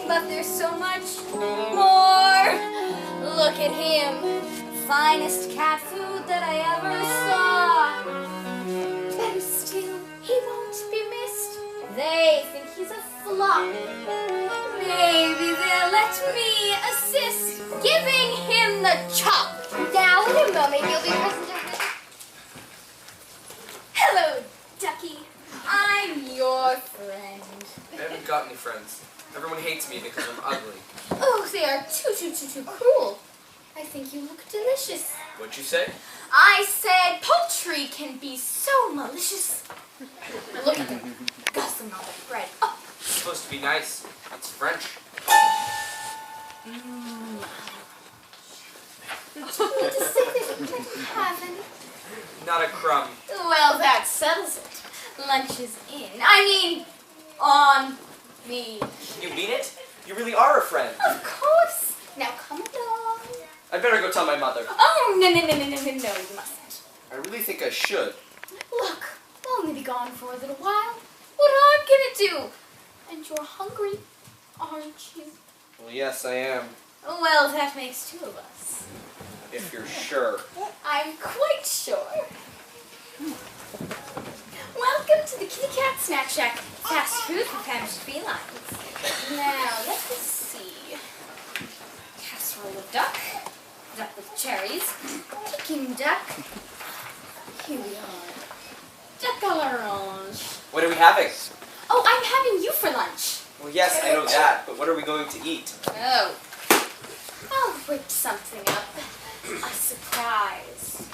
but there's so much more. Look at him. Finest cat food that I ever saw. Better still, he won't be missed. They think he's a flop. Maybe they'll let me assist, giving him the chop. Now in a moment you'll be present. Hello, Ducky. I'm your friend. I haven't got any friends. Everyone hates me because I'm ugly. Oh, they are too cruel. I think you look delicious. What'd you say? I said poultry can be so malicious. Look at them, guzzling all that bread. Oh. It's supposed to be nice. It's French. Do you mean to say that you didn't have any? Not a crumb. Well, that settles it. Lunch is in. I mean, on me. You mean it? You really are a friend. Of course. Now come along. I'd better go tell my mother. Oh, no, you mustn't. I really think I should. Look, I'll only be gone for a little while. What am I gonna do? And you're hungry, aren't you? Well, yes, I am. Well, that makes two of us. If you're sure. I'm quite sure. Welcome to the Kitty Cat Snack Shack. Fast food for famished felines. Now, let me see. Casserole of duck. Duck with cherries. Peking duck. Here we are. Duck à l'orange. What are we having? Oh, I'm having you for lunch. Well, yes, I know that, but what are we going to eat? Oh. I'll whip something up. A surprise.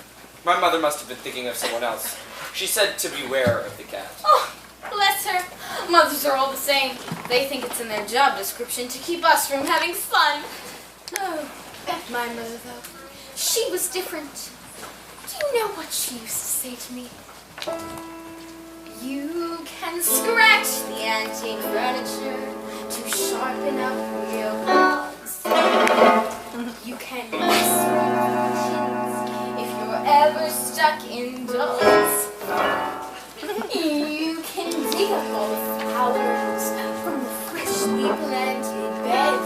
My mother must have been thinking of someone else. She said to beware of the cat. Oh, bless her. Mothers are all the same. They think it's in their job description to keep us from having fun. Oh, my mother, though. She was different. Do you know what she used to say to me? You can scratch the antique furniture to sharpen up real claws. You can mess with if you're ever stuck indoors. You can dig up all the flowers from the freshly planted bed.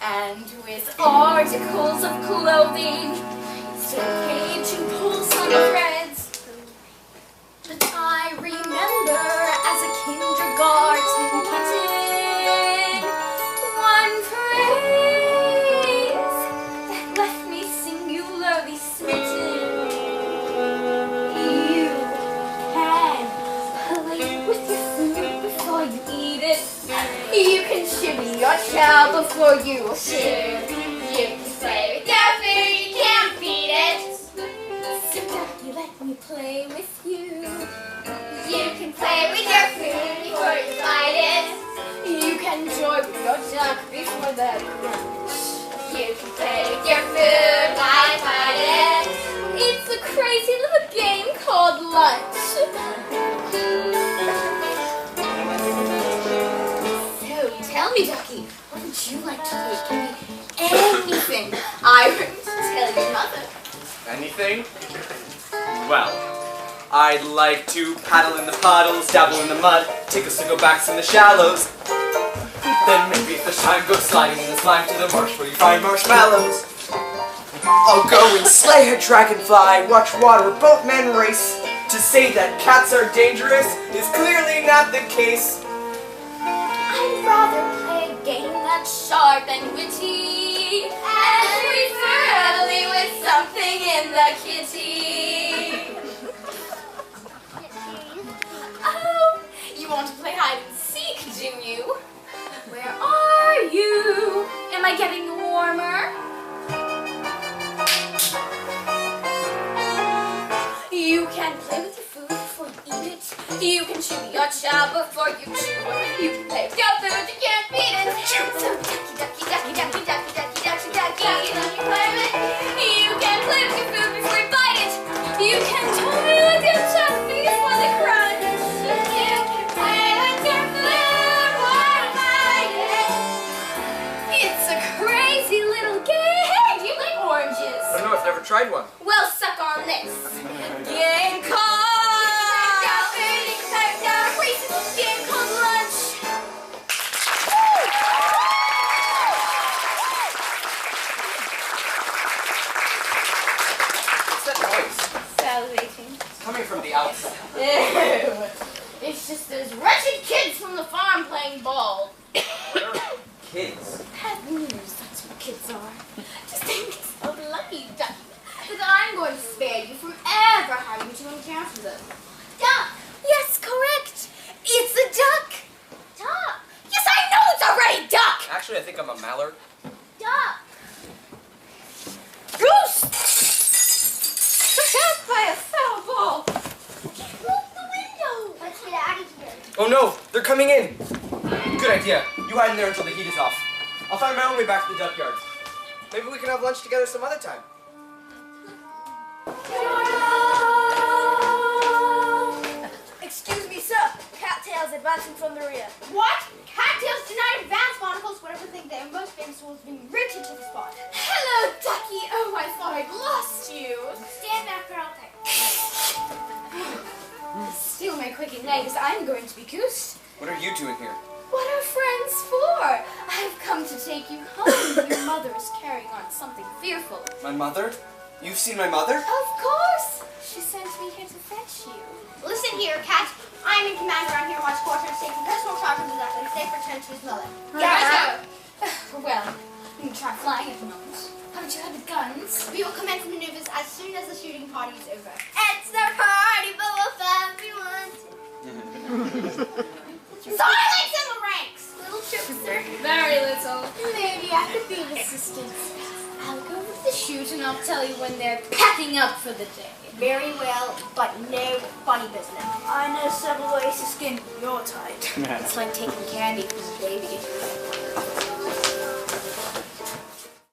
And with articles of clothing, still paid to pull some threads. But I remember as a kindergarten kitten, one phrase that left me singularly smitten. You can play with your food before you eat it. You can shimmy your chow before you chew. You can play with your food, you can't beat it. So Ducky, let me play with you. You can play with your food before you bite it. You can enjoy with your duck before the crunch. You can play with your food while you bite it. It's a crazy little game called lunch. So tell me, Ducky, what would you like to eat? It can be anything. I wouldn't tell your mother. Anything? Well, I'd like to paddle in the puddles, dabble in the mud, take a single backs in the shallows. Then maybe if the time goes sliding in the slime to the marsh where you find marshmallows. I'll go and slay a dragonfly, watch water boatmen race. To say that cats are dangerous is clearly not the case. I'd rather play a game that's sharp and witty, and preferably with something in the kitty. Oh, you want to play hide and seek, do you? Where are you? Am I getting warmer? You can play with your food before you eat it. You can chew your chow before you chew it. You can play with your food, you can't beat it. So ducky, ducky, ducky, ducky, ducky, ducky, ducky, ducky. You can play with your food before you bite it. You can toy with your chow before the crunch. You can play with your food while you bite it. It's a crazy little game. Hey, do you like oranges? I don't know, I've never tried one. Well, suck on this. Game called game called lunch. Woo! from the outside. Ew. It's just those wretched kids from the farm playing ball. Kids. Bad news, that's what kids are. Just think it's so lucky, Ducky, that I'm going to spare you from ever having to encounter them. Duck! Yes, correct! It's a duck! Duck! Yes, I know it's already duck! Actually, I think I'm a mallard. Duck! Goose! Shot by a foul ball! Broke the window! Let's get out of here. Oh no, they're coming in. Good idea. You hide in there until the heat is off. I'll find my own way back to the duck yard. Maybe we can have lunch together some other time. Excuse me, sir. Cattails advancing from the rear. What? Cattails do not advance, Monocles. Whatever think they are most famous for is being rich into the spot. Hello, Ducky. Oh, I thought I'd lost you. Stand back or I'll take. Steal my quickie legs. I'm going to be goose. What are you doing here? What are friends for? I've come to take you home. Your mother is carrying on something fearful. My mother? You've seen my mother? Of course. She sent me here to fetch you. Listen here, Cat. I'm in command around here. Watch quarters, taking personal charge of the duck and safe return to his mother. Yes, well, you can try flying at the moment. Haven't you had the guns? We will commence maneuvers as soon as the shooting party is over. It's the party, but we'll find we want. Silence in the ranks! Little trickster. Very little. Maybe I could be of assistance. I'll go with the shoot and I'll tell you when they're packing up for the day. Very well, but no funny business. I know several ways to skin your tight. It's like taking candy from a baby.